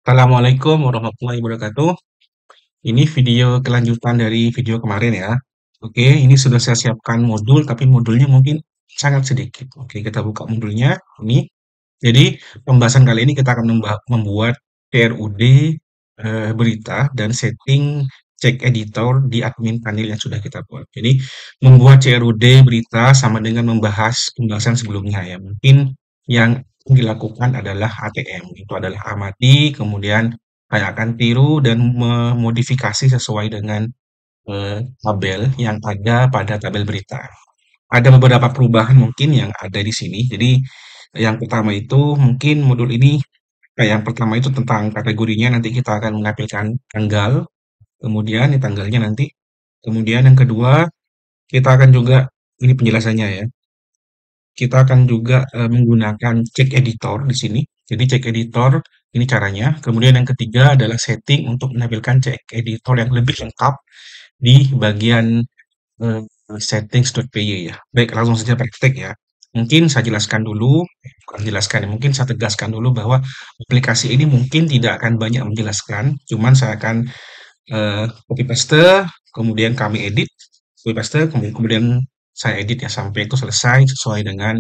Assalamualaikum warahmatullahi wabarakatuh. Ini video kelanjutan dari video kemarin ya. Oke, ini sudah saya siapkan modul, tapi modulnya mungkin sangat sedikit. Oke, kita buka modulnya. Ini. Jadi, pembahasan kali ini kita akan membuat CRUD berita dan setting cek editor di admin panel yang sudah kita buat. Jadi, membuat CRUD berita sama dengan membahas pembahasan sebelumnya ya. Mungkin yang dilakukan adalah ATM, itu adalah amati, kemudian saya akan tiru dan memodifikasi sesuai dengan tabel yang ada pada tabel berita. Ada beberapa perubahan mungkin yang ada di sini. Jadi yang pertama itu mungkin modul ini yang pertama itu tentang kategorinya, nanti kita akan menampilkan tanggal, kemudian ini tanggalnya nanti. Kemudian yang kedua, kita akan juga ini penjelasannya ya. Kita akan juga menggunakan cek editor di sini. Jadi cek editor ini caranya. Kemudian yang ketiga adalah setting untuk menampilkan cek editor yang lebih lengkap di bagian eh, settings.py ya. Baik, langsung saja praktek ya. Mungkin saya jelaskan dulu, bukan jelaskan ya, mungkin saya tegaskan dulu bahwa aplikasi ini mungkin tidak akan banyak menjelaskan, cuman saya akan copy paste, kemudian kami edit, copy paste, kemudian saya edit ya sampai itu selesai sesuai dengan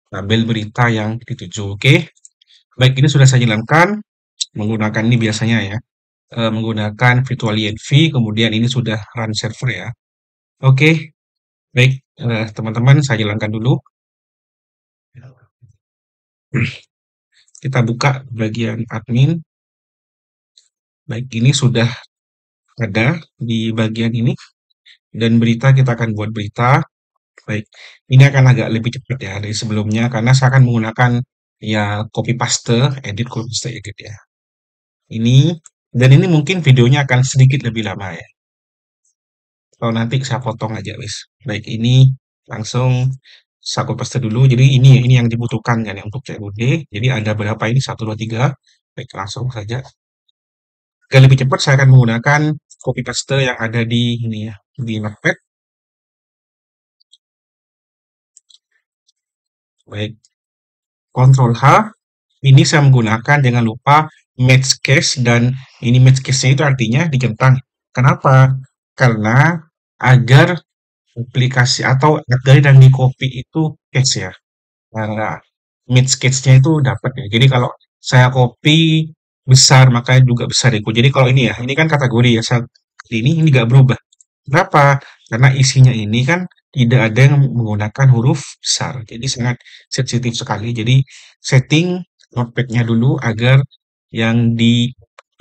tabel berita yang dituju. Oke, baik ini sudah saya jalankan menggunakan ini biasanya ya, menggunakan virtual env, kemudian ini sudah run server ya. Oke, baik teman-teman saya jalankan dulu. Kita buka bagian admin. Baik, ini sudah ada di bagian ini dan berita kita akan buat berita. Baik, ini akan agak lebih cepat ya dari sebelumnya karena saya akan menggunakan ya copy paste, edit copy paste edit ya. Ini dan ini mungkin videonya akan sedikit lebih lama ya. Kalau nanti saya potong aja wis. Baik, ini langsung saya copy paste dulu. Jadi ini yang dibutuhkan kan ya untuk COD. Jadi ada berapa ini? 1 2 3. Baik, langsung saja. Agar lebih cepat saya akan menggunakan copy paste yang ada di ini ya, di Notepad. Baik, Ctrl H. Ini saya menggunakan jangan lupa match case dan ini match case-nya itu artinya dicentang. Kenapa? Karena agar aplikasi atau agar yang di copy itu case ya. Nah, match case-nya itu dapat ya. Jadi kalau saya copy besar maka juga besar itu. Jadi kalau ini ya, ini kan kategori ya. Saat ini nggak berubah. Kenapa? Karena isinya ini kan tidak ada yang menggunakan huruf besar. Jadi sangat sensitif sekali. Jadi setting notepad-nya dulu agar yang di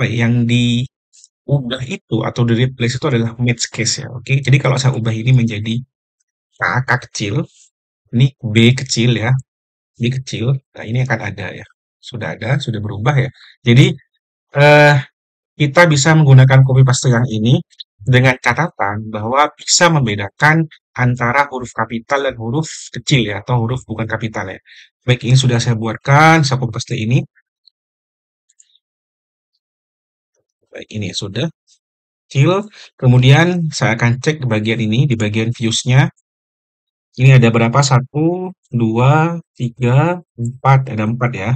yang diubah itu atau di replace itu adalah match case ya. Oke. Jadi kalau saya ubah ini menjadi K kecil, ini B kecil ya. B kecil. Nah, ini akan ada ya. Sudah ada, sudah berubah ya. Jadi eh kita bisa menggunakan copy paste yang ini dengan catatan bahwa bisa membedakan antara huruf kapital dan huruf kecil ya, atau huruf bukan kapital ya. Baik, ini sudah saya buatkan, saya copy paste ini. Baik, ini sudah kecil. Kemudian saya akan cek di bagian ini, di bagian views-nya. Ini ada berapa? Satu, dua, tiga, empat. Ada 4 ya.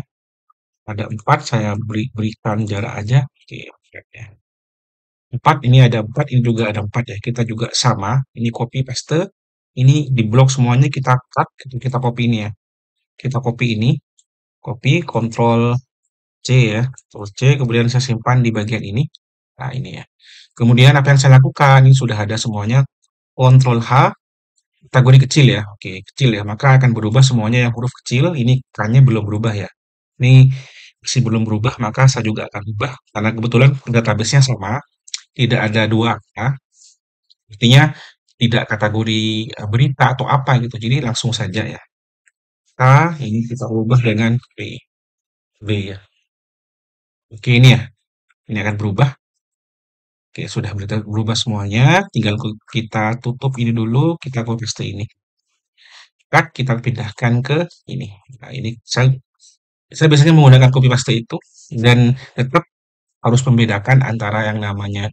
Ada 4, saya berikan jarak aja. Oke, 4 ya. 4, ini ada 4, ini juga ada 4 ya. Kita juga sama, ini copy paste, ini di blok semuanya kita cut, kita copy ini ya. Kita copy ini, copy, Ctrl C ya, Ctrl C, kemudian saya simpan di bagian ini. Nah, ini ya. Kemudian apa yang saya lakukan, ini sudah ada semuanya, Ctrl H, kategori kecil ya, oke, kecil ya, maka akan berubah semuanya yang huruf kecil, ini K-nya belum berubah ya. Ini masih belum berubah, maka saya juga akan ubah, karena kebetulan database-nya sama, tidak ada dua angka, artinya tidak kategori berita atau apa gitu. Jadi langsung saja ya. K ini kita ubah dengan B. B ya. Oke ini ya. Ini akan berubah. Oke sudah berubah semuanya. Tinggal kita tutup ini dulu. Kita copy paste ini. Kita pindahkan ke ini. Nah ini saya biasanya menggunakan copy paste itu. Dan tetap harus membedakan antara yang namanya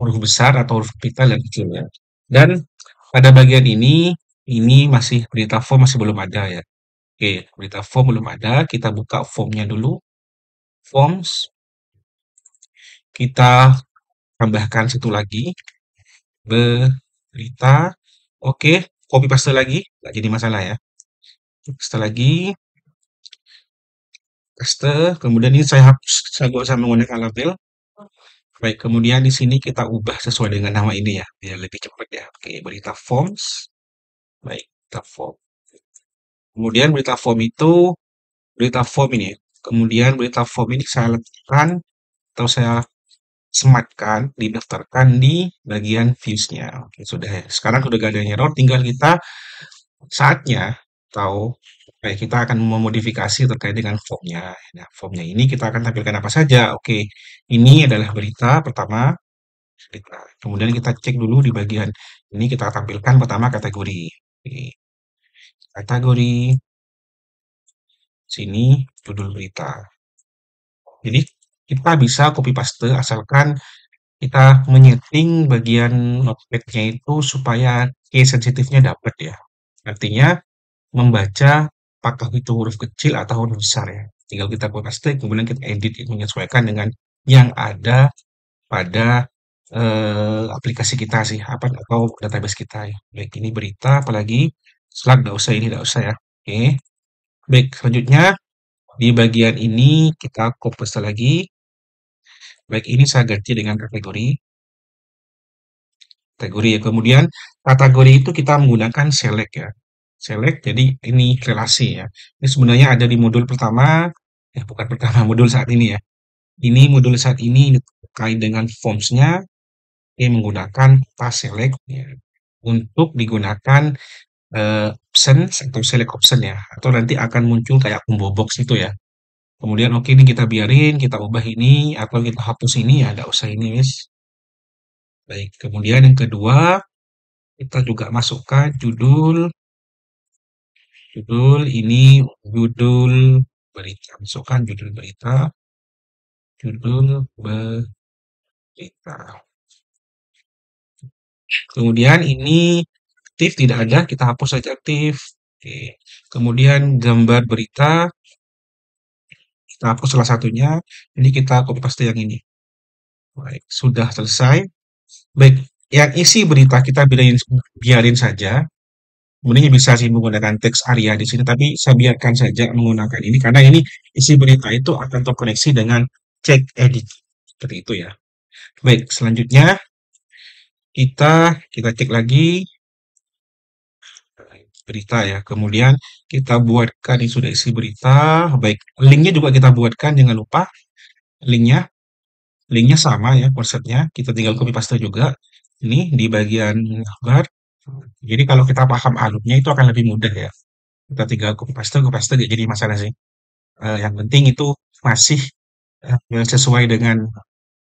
huruf besar atau huruf kapital dan kecil ya. Dan pada bagian ini masih berita form masih belum ada ya. Oke, berita form belum ada. Kita buka formnya dulu. Forms. kita tambahkan satu lagi, berita. Oke, copy paste lagi, nggak jadi masalah ya. Paste lagi, paste, kemudian ini saya hapus, saya nggak usah menggunakan label. Baik, kemudian di sini kita ubah sesuai dengan nama ini ya, biar lebih cepat ya. Oke, berita forms. Baik, berita form. Kemudian berita form ini. Kemudian berita form ini saya letakkan atau saya sematkan, didaftarkan di bagian views-nya. Oke, sudah ya. Sekarang sudah gak ada error, tinggal kita saatnya tahu kita akan memodifikasi terkait dengan formnya. Nah, formnya ini kita akan tampilkan apa saja. Oke, ini adalah berita pertama. Berita. Kemudian kita cek dulu di bagian ini kita tampilkan pertama kategori. Oke, kategori sini judul berita. Jadi kita bisa copy paste asalkan kita menyeting bagian notepad-nya itu supaya case sensitifnya dapat ya. Artinya membaca apakah itu huruf kecil atau huruf besar ya. Tinggal kita copy paste, kemudian kita edit menyesuaikan dengan yang ada pada aplikasi kita sih, apa atau database kita ya. Baik, ini berita, apalagi Slack nggak usah ini nggak usah ya. Oke, baik selanjutnya di bagian ini kita copy paste lagi. Baik, ini saya ganti dengan kategori. Kategori ya. Kemudian kategori itu kita menggunakan select ya. Select, jadi ini relasi ya. Ini sebenarnya ada di modul pertama, bukan pertama, modul saat ini ya. Ini modul saat ini terkait dengan forms-nya, yang menggunakan pas select ya, untuk digunakan option atau select option ya. Atau nanti akan muncul kayak combo box itu ya. Kemudian oke ini kita biarin, kita ubah ini, atau kita hapus ini ya, nggak usah ini guys. Baik, kemudian yang kedua, kita juga masukkan judul. Judul ini judul berita. Masukkan judul berita. Judul berita. Kemudian ini aktif tidak ada, kita hapus saja aktif. Oke. Kemudian gambar berita, kita hapus salah satunya. Ini kita copy paste yang ini. Baik, sudah selesai. Baik, yang isi berita kita biarin saja. Sebenarnya bisa sih menggunakan teks Arya di sini, tapi saya biarkan saja menggunakan ini karena ini isi berita itu akan terkoneksi dengan cek edit seperti itu ya. Baik, selanjutnya kita cek lagi berita ya. Kemudian kita buatkan yang sudah isi berita. Baik, linknya juga kita buatkan, jangan lupa linknya. Linknya sama ya konsepnya. Kita tinggal copy paste juga. Ini di bagian gambar. Jadi kalau kita paham alurnya itu akan lebih mudah ya. Kita tinggal copy paste gak jadi masalah sih. Yang penting itu masih sesuai dengan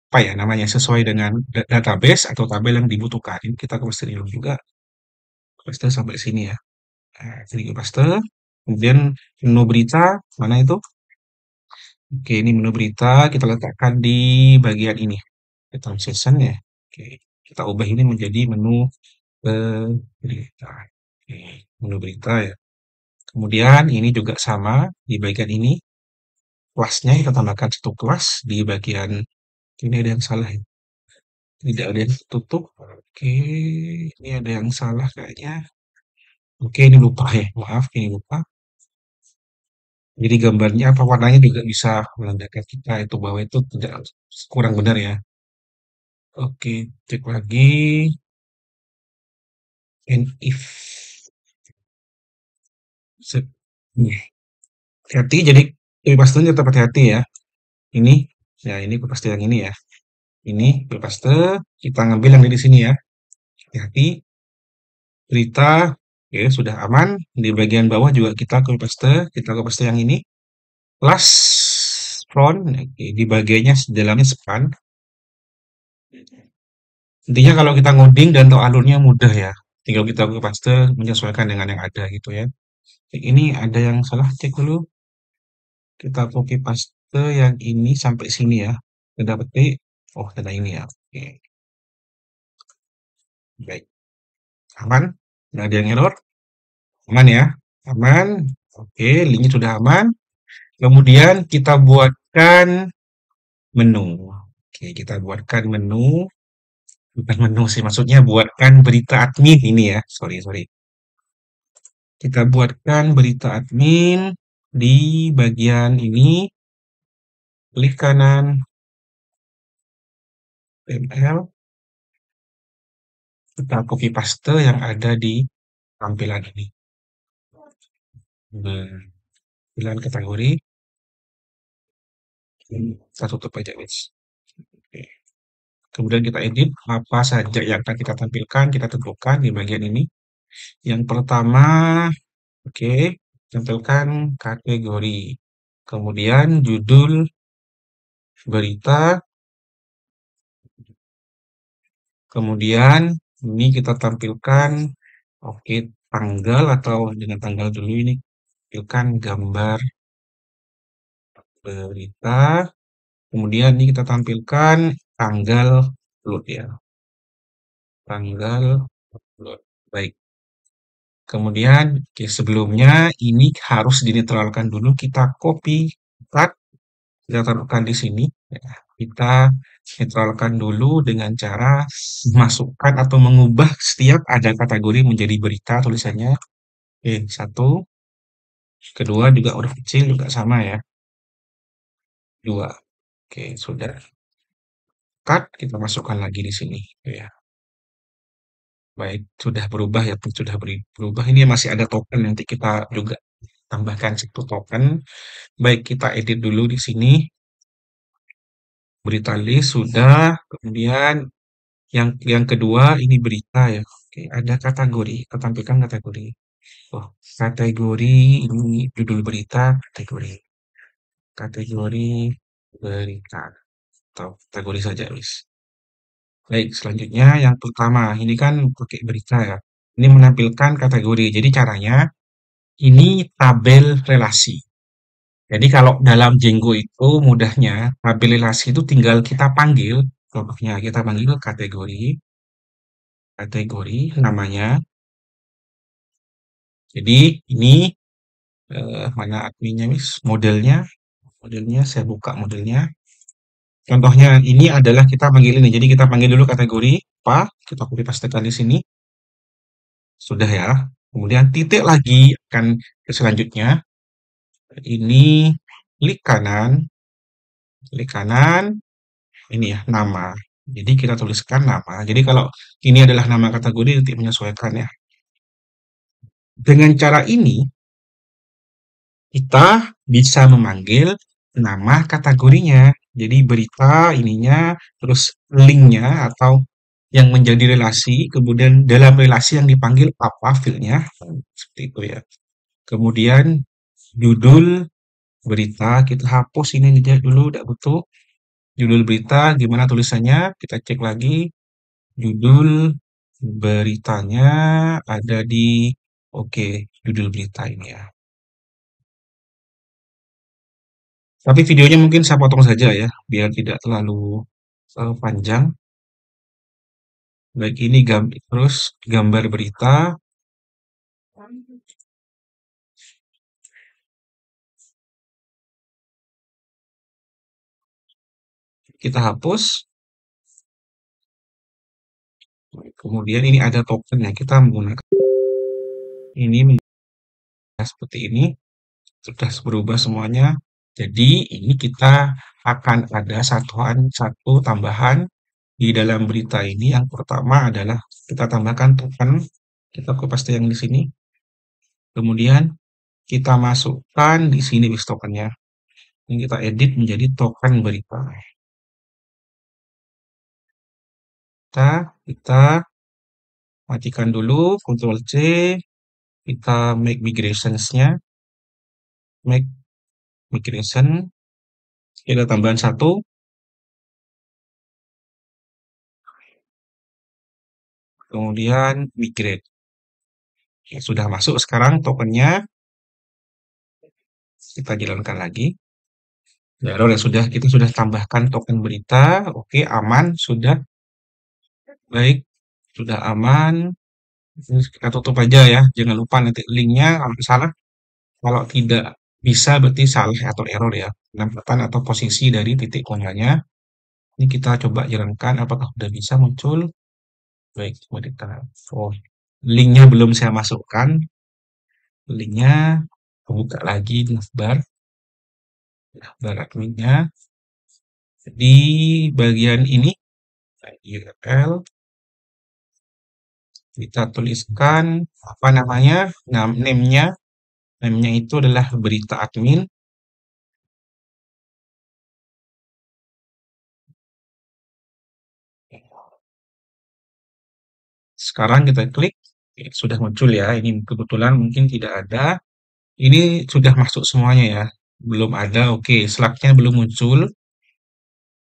apa ya namanya sesuai dengan database atau tabel yang dibutuhkan. Ini kita copy paste dulu juga. Paste sampai sini ya. Nah, sini copy paste. Kemudian menu berita mana itu? Oke, ini menu berita kita letakkan di bagian ini. Transition ya. Oke, kita ubah ini menjadi menu berita. Oke, menu berita ya. Kemudian ini juga sama di bagian ini. Kelasnya kita tambahkan satu kelas di bagian ini ada yang salah ya. Tidak ada yang tertutup. Oke, ini ada yang salah kayaknya. Oke, ini lupa ya. Maaf, ini lupa. Jadi gambarnya apa warnanya juga bisa menandakan kita itu bahwa itu tidak kurang benar ya. Oke, cek lagi. And if hati jadi pastinya tetap hati-hati ya. Ini, ya ini pasti yang ini ya. Ini paste kita ngambil yang di sini ya. Hati-hati. Berita, oke sudah aman. Di bagian bawah juga kita copy paste yang ini. Last front, oke, di bagiannya dalamnya span. Intinya kalau kita ngoding dan tahu alurnya mudah ya. Tinggal kita copy paste menyesuaikan dengan yang ada gitu ya. Ini ada yang salah, cek dulu. Kita copy paste yang ini sampai sini ya. Kita petik. Oh, ada ini ya. Oke, baik. Aman? Nggak ada yang error? Aman ya? Aman. Oke, linknya sudah aman. Kemudian kita buatkan menu. Oke, kita buatkan menu, bukan menu sih, maksudnya buatkan berita admin ini ya. Sorry, sorry. Kita buatkan berita admin di bagian ini, klik kanan, HTML, kita copy paste yang ada di tampilan ini. Tampilan kategori, kita tutup aja, guys. Oke. Kemudian kita edit apa saja yang akan kita tampilkan, kita tentukan di bagian ini. Yang pertama, oke, tampilkan kategori. Kemudian judul berita. Kemudian ini kita tampilkan, oke, tanggal atau dengan tanggal dulu ini, tampilkan gambar berita. Kemudian ini kita tampilkan tanggal upload ya. Tanggal upload. Baik. Kemudian oke, sebelumnya ini harus dinetralkan dulu. Kita copy, cut, kita taruhkan di sini. Ya. Kita netralkan dulu dengan cara masukkan atau mengubah setiap ada kategori menjadi berita tulisannya. Oke, satu. Kedua juga huruf kecil juga sama ya. Dua. Oke, sudah. Cut, kita masukkan lagi di sini. Ya. Baik, sudah berubah ya, sudah berubah. Ini masih ada token, nanti kita juga tambahkan satu token. Baik, kita edit dulu di sini. Berita list sudah. Kemudian yang kedua ini berita ya. Oke, ada kategori. Kita tampilkan kategori. Oh, kategori ini judul berita, kategori. Kategori berita. Atau kategori saja, wis. Baik, selanjutnya yang pertama. Ini kan pakai berita ya. Ini menampilkan kategori. Jadi caranya ini tabel relasi. Jadi kalau dalam Django itu mudahnya tabel relasi itu tinggal kita panggil, contohnya kita panggil kategori, kategori namanya. Jadi ini mana adminnya mis, modelnya saya buka modelnya. Contohnya ini adalah kita panggil ini. Jadi kita panggil dulu kategori apa, kita copy pastekan di sini. Sudah ya. Kemudian titik lagi akan ke selanjutnya. Ini klik kanan, ini ya, nama. Jadi kita tuliskan nama. Jadi kalau ini adalah nama kategori, nanti menyesuaikan ya. Dengan cara ini, kita bisa memanggil nama kategorinya. Jadi berita ininya, terus linknya atau yang menjadi relasi, kemudian dalam relasi yang dipanggil apa filenya, seperti itu ya. Kemudian judul berita, kita hapus ini aja dulu, tidak butuh. Judul berita, gimana tulisannya, kita cek lagi. Judul beritanya ada di, oke, judul berita ini ya. Tapi videonya mungkin saya potong saja ya, biar tidak terlalu panjang. Baik, ini terus gambar berita. Kita hapus. Kemudian ini ada token ya, kita menggunakan ini seperti ini. Sudah berubah semuanya. Jadi ini kita akan ada satu tambahan di dalam berita ini. Yang pertama adalah kita tambahkan token. Kita paste yang di sini. Kemudian kita masukkan di sini bis tokennya. Ini kita edit menjadi token berita. Kita matikan dulu, Ctrl C, kita make migrationsnya, make migration, kita tambahan satu, kemudian migrate. Ya, sudah masuk sekarang tokennya, kita jalankan lagi. Ya, error ya sudah, kita sudah tambahkan token berita, oke, aman, sudah, baik, sudah aman. Ini kita tutup aja ya, jangan lupa nanti linknya kalau salah. Kalau tidak bisa berarti salah atau error ya, penempatan atau posisi dari titik konyolnya. Ini kita coba jalankan apakah sudah bisa muncul. Baik, coba kita. Oh, linknya belum saya masukkan. Linknya buka lagi navbar adminnya. Di bagian ini URL kita tuliskan apa namanya, name-nya. Name-nya itu adalah berita admin. Sekarang kita klik, sudah muncul ya. Ini kebetulan mungkin tidak ada. Ini sudah masuk semuanya ya. Belum ada, oke. Slug-nya belum muncul.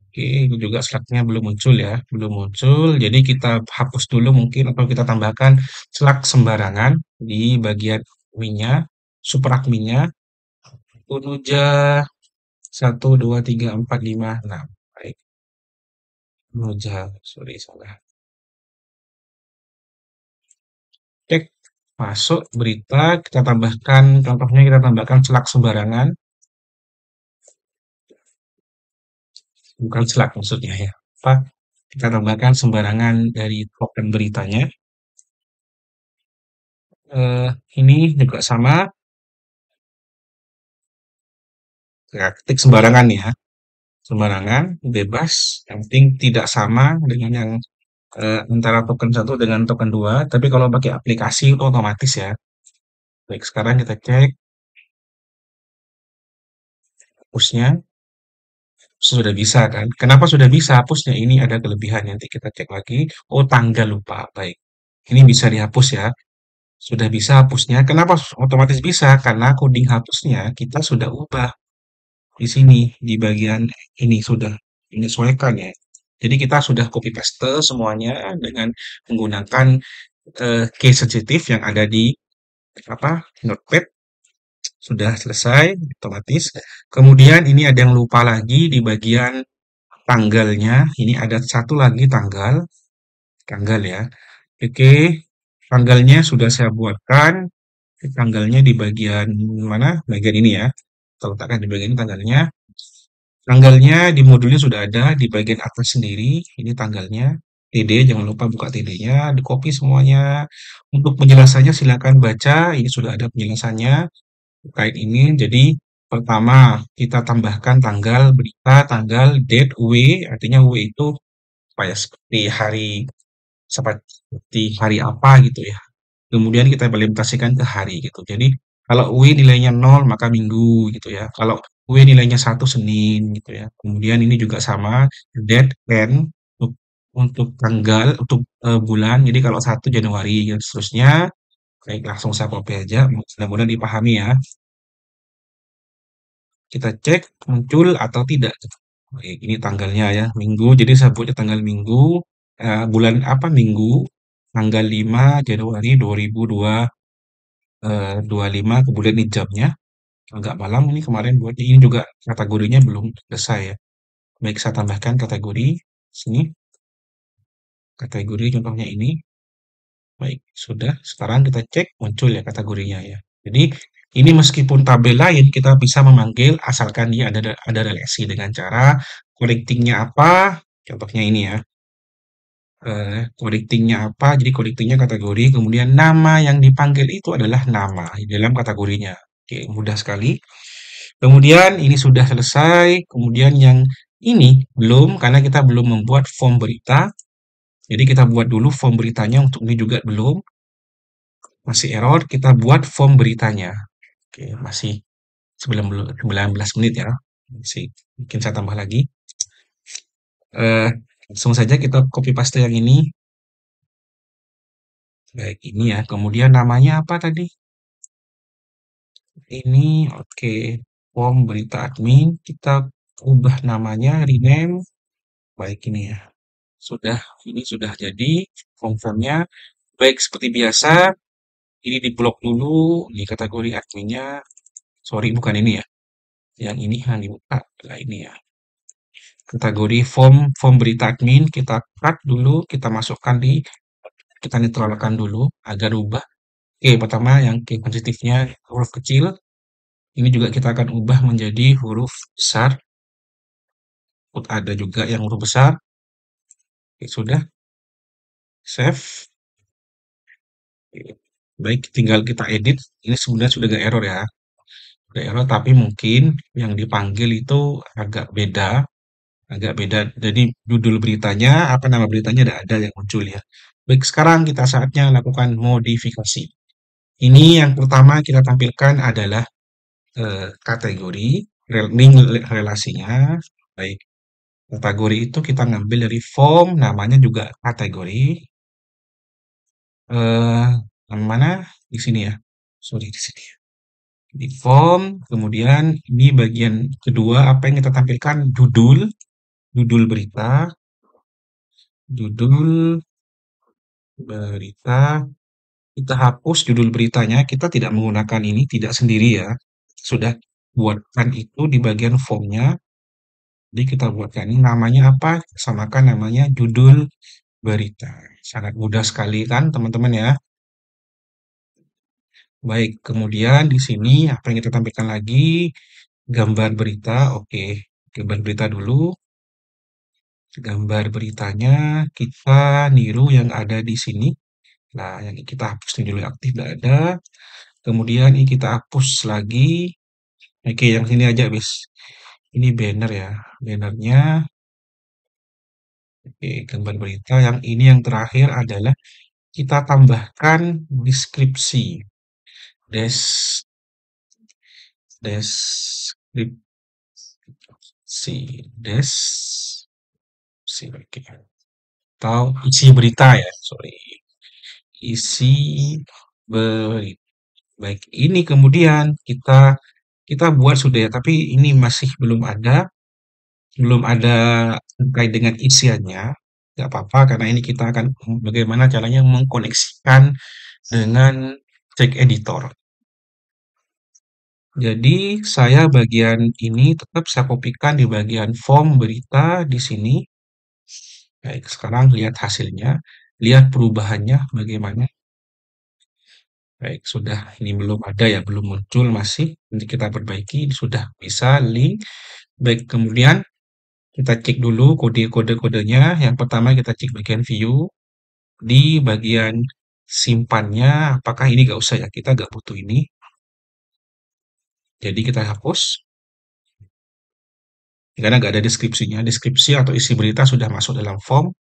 Oke, ini juga slug-nya belum muncul ya. Belum muncul. Jadi kita hapus dulu mungkin atau kita tambahkan slug sembarangan di bagian adminnya, super adminnya. Unuja 1, 2, 3, 4, 5, 6. Baik, Unuja, sorry salah. Cek masuk berita, kita tambahkan, contohnya kita tambahkan slug sembarangan. Bukan slug maksudnya ya. Apa? Kita tambahkan sembarangan dari token beritanya. Ini juga sama, ya, ketik sembarangan ya, sembarangan, bebas, yang penting tidak sama dengan yang antara token satu dengan token dua. Tapi kalau pakai aplikasi itu otomatis ya. Baik, sekarang kita cek hapusnya. Sudah bisa kan? Kenapa sudah bisa hapusnya? Ini ada kelebihan, nanti kita cek lagi. Oh, tanggal lupa. Baik. Ini bisa dihapus ya. Sudah bisa hapusnya. Kenapa otomatis bisa? Karena coding hapusnya kita sudah ubah di sini di bagian ini sudah menyesuaikan ya. Jadi kita sudah copy paste semuanya dengan menggunakan case sensitif yang ada di apa Notepad. Sudah selesai otomatis. Kemudian ini ada yang lupa lagi di bagian tanggalnya. Ini ada satu lagi tanggal ya. Oke, tanggalnya sudah saya buatkan. Tanggalnya di bagian mana? Bagian ini ya. Kita letakkan di bagian ini tanggalnya. Tanggalnya di modulnya sudah ada di bagian atas sendiri. Ini tanggalnya. TD, jangan lupa buka TD-nya, di copy semuanya. Untuk penjelasannya silakan baca. Ini sudah ada penjelasannya terkait ini. Jadi pertama kita tambahkan tanggal berita, tanggal, date, W, artinya W itu apa ya, seperti hari apa gitu ya. Kemudian kita implementasikan ke hari gitu. Jadi kalau W nilainya 0 maka minggu gitu ya. Kalau W nilainya 1 Senin gitu ya. Kemudian ini juga sama date and untuk tanggal untuk bulan. Jadi kalau 1 Januari dan seterusnya. Baik, langsung saya copy aja. Mudah-mudahan dipahami ya. Kita cek muncul atau tidak. Oke, ini tanggalnya ya, minggu. Jadi saya buatnya tanggal minggu, bulan apa minggu, tanggal 5 Januari 2025. Kemudian ini jamnya, agak malam ini kemarin buatnya. Ini juga kategorinya belum selesai ya. Baik, saya tambahkan kategori sini. Kategori contohnya ini. Baik, sudah. Sekarang kita cek muncul ya kategorinya ya. Jadi ini meskipun tabel lain kita bisa memanggil asalkan dia ada relasi dengan cara connecting-nya apa. Contohnya ini ya. Connecting-nya apa? Jadi connecting-nya kategori, kemudian nama yang dipanggil itu adalah nama di dalam kategorinya. Oke, mudah sekali. Kemudian ini sudah selesai. Kemudian yang ini belum karena kita belum membuat form berita. Jadi kita buat dulu form beritanya untuk ini juga belum. Masih error, kita buat form beritanya. Oke, masih 19 menit ya. Masih mungkin saya tambah lagi. Langsung saja kita copy paste yang ini. Baik, ini ya. Kemudian namanya apa tadi? Ini oke. Form berita admin. Kita ubah namanya, rename. Baik ini ya. Ini sudah jadi form-formnya. Baik, seperti biasa. Ini diblok dulu di kategori adminnya. Sorry, bukan ini ya. Yang ini yang dibuka adalah ini ya. Kategori form berita admin kita cut dulu, kita netralkan dulu agar ubah. Oke, pertama yang key sensitifnya huruf kecil. Ini juga kita akan ubah menjadi huruf besar. takut ada juga yang huruf besar. Oke, sudah, save. Oke. Baik, tinggal kita edit. Ini sebenarnya sudah gak error ya. Udah error, tapi mungkin yang dipanggil itu agak beda. Agak beda. Jadi judul beritanya, apa nama beritanya ada yang muncul ya. Baik, sekarang kita saatnya lakukan modifikasi. Ini yang pertama kita tampilkan adalah kategori, link relasinya. Baik, kategori itu kita ngambil dari form, namanya juga kategori. Eh, yang mana? Di sini ya. Sorry, di sini. Di form, kemudian ini bagian kedua, apa yang kita tampilkan? Judul, judul berita, judul berita. Kita hapus judul beritanya, kita tidak menggunakan ini, tidak sendiri ya. Sudah buatkan itu di bagian formnya. Jadi kita buatkan ini namanya apa? Samakan namanya judul berita. Sangat mudah sekali kan teman-teman ya. Baik, kemudian di sini apa yang kita tampilkan lagi? Gambar berita, oke. Gambar berita dulu. Gambar beritanya kita niru yang ada di sini. Nah, yang kita hapus ini dulu aktif tidak ada. Kemudian ini kita hapus lagi. Oke, yang sini aja, bis. Ini banner ya. Bannernya, oke, gambar berita. Yang ini yang terakhir adalah kita tambahkan deskripsi. Des, deskripsi, oke. Atau isi berita ya, sorry. Isi berita. Baik, ini kemudian kita buat sudah ya, tapi ini masih belum ada terkait dengan isiannya. Nggak apa-apa, karena ini kita akan bagaimana caranya mengkoneksikan dengan cek editor. Jadi saya bagian ini tetap saya kopikan di bagian form berita di sini. Baik, sekarang lihat hasilnya, lihat perubahannya bagaimana. Baik, sudah ini belum ada ya, belum muncul masih. Nanti kita perbaiki, sudah bisa link. Baik, kemudian kita cek dulu kode-kodenya. Yang pertama kita cek bagian view. Di bagian simpannya, apakah ini nggak usah ya, kita nggak butuh ini. Jadi kita hapus. Karena nggak ada deskripsinya. Deskripsi atau isi berita sudah masuk dalam form.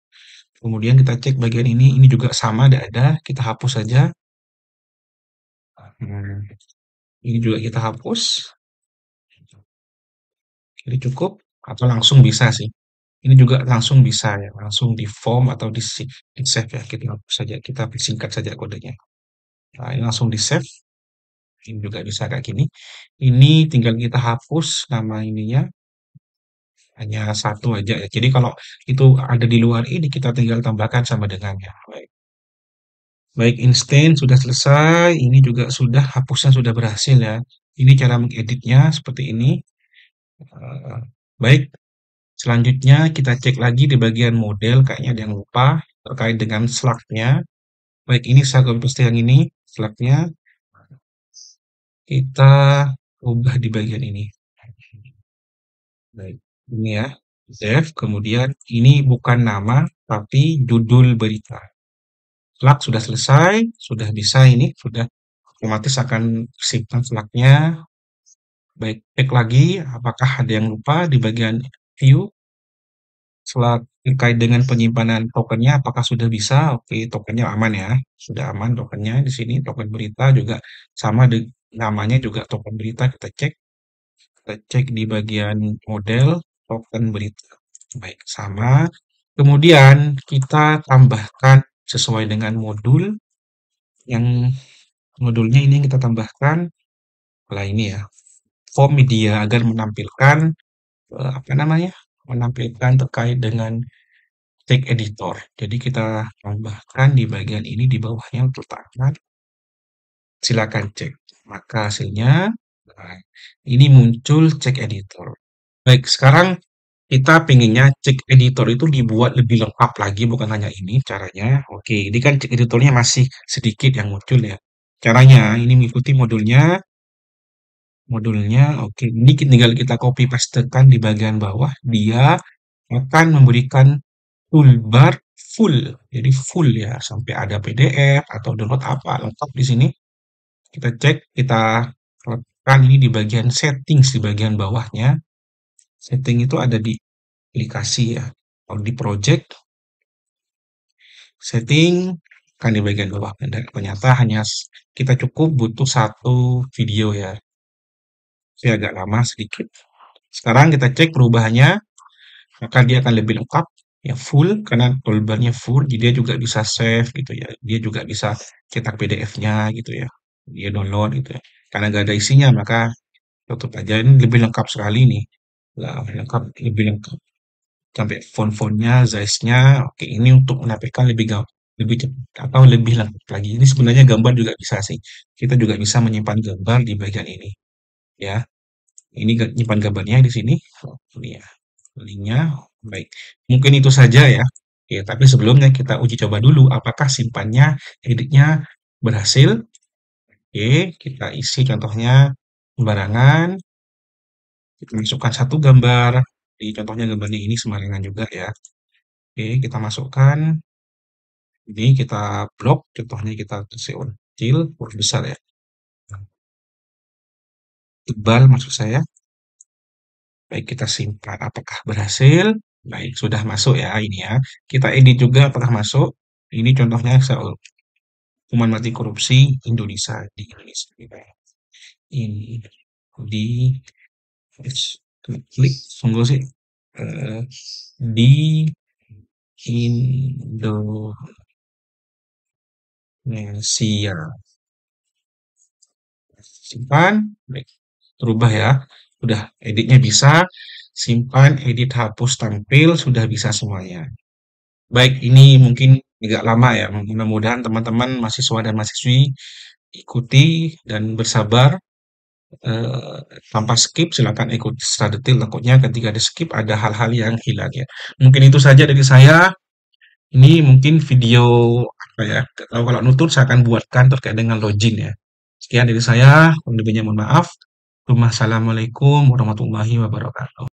Kemudian kita cek bagian ini juga sama, tidak ada. Kita hapus saja. Ini juga kita hapus. Jadi cukup atau langsung bisa sih. Ini juga langsung bisa ya, langsung di form atau di save ya. Kita hapus saja, kita singkat saja kodenya. Nah, ini langsung di save. Ini juga bisa kayak gini. Ini tinggal kita hapus nama ininya. Hanya satu aja ya. Jadi kalau itu ada di luar ini, kita tinggal tambahkan sama dengannya. Baik. Baik, instant sudah selesai. Ini juga sudah, hapusnya sudah berhasil ya. Ini cara mengeditnya seperti ini. Eh, Baik, selanjutnya kita cek lagi di bagian model, kayaknya ada yang lupa terkait dengan slug-nya. Baik, ini saya copy paste yang ini, slug-nya. Kita ubah di bagian ini. Baik, ini ya, save. Kemudian ini bukan nama, tapi judul berita. Slug sudah selesai, sudah bisa ini, sudah otomatis akan simpan slug-nya. Baik, cek lagi apakah ada yang lupa di bagian view. Setelah terkait dengan penyimpanan tokennya, apakah sudah bisa? Oke, tokennya aman ya, sudah aman tokennya di sini. Token berita juga sama, namanya juga token berita. Kita cek di bagian model token berita. Baik, sama. Kemudian kita tambahkan sesuai dengan modul. Yang modulnya ini kita tambahkan, lah ini ya, form media agar menampilkan apa namanya? Menampilkan terkait dengan tag editor. Jadi kita tambahkan di bagian ini di bawahnya untuk letakkan. Silakan cek. Maka hasilnya nah, ini muncul cek editor. Baik, sekarang kita pinginnya cek editor itu dibuat lebih lengkap lagi, bukan hanya ini caranya. Oke, ini kan cek editornya masih sedikit yang muncul ya. Caranya ini mengikuti modulnya. Modulnya, oke. Ini tinggal kita copy pastekan di bagian bawah. Dia akan memberikan toolbar full. Jadi full ya, sampai ada PDF atau download apa lengkap di sini. Kita cek, kita letakkan ini di bagian settings di bagian bawahnya. Setting itu ada di aplikasi ya. Kalau di project, setting kan di bagian bawah. Dan ternyata hanya kita cukup butuh satu video ya. Ini agak lama sedikit. Sekarang kita cek perubahannya, maka dia akan lebih lengkap ya full karena toolbarnya full, jadi dia juga bisa save gitu ya. Dia juga bisa cetak PDF-nya gitu ya. Dia download gitu ya. Karena nggak ada isinya maka tutup aja. Ini lebih lengkap sekali nih. Lah, lengkap, lebih lengkap. Sampai font-fontnya, size-nya. Oke, ini untuk menampilkan lebih cepat atau lebih lengkap lagi. Ini sebenarnya gambar juga bisa sih. Kita juga bisa menyimpan gambar di bagian ini ya. Ini nyimpan gambarnya di sini. Oh, ini ya. Linknya, baik. Mungkin itu saja ya. Ya, tapi sebelumnya kita uji coba dulu apakah simpannya, editnya berhasil. Oke, kita isi contohnya sembarangan. Kita masukkan satu gambar. Di contohnya gambarnya ini sembarangan juga ya. Oke, kita masukkan. Ini kita blok. Contohnya kita kasih warna kecil, huruf besar ya. Tebal maksud saya. Baik, kita simpan. Apakah berhasil? Baik, sudah masuk ya ini ya. Kita edit juga apakah masuk. Ini contohnya hukuman mati korupsi Indonesia di Indonesia. Ini di klik sungguh sih di Indonesia. Simpan, baik, terubah ya. Udah editnya bisa, simpan, edit, hapus, tampil, sudah bisa semuanya. Baik, ini mungkin agak lama ya. Mudah-mudahan teman-teman mahasiswa dan mahasiswi ikuti dan bersabar eh, tanpa skip. Silakan ikuti secara detail. Takutnya ketika di skip ada hal-hal yang hilang ya. Mungkin itu saja dari saya. Ini mungkin video apa ya? Nggak tahu kalau nutur saya akan buatkan terkait dengan login ya. Sekian dari saya. Kurang lebihnya mohon maaf. Wassalamualaikum warahmatullahi wabarakatuh.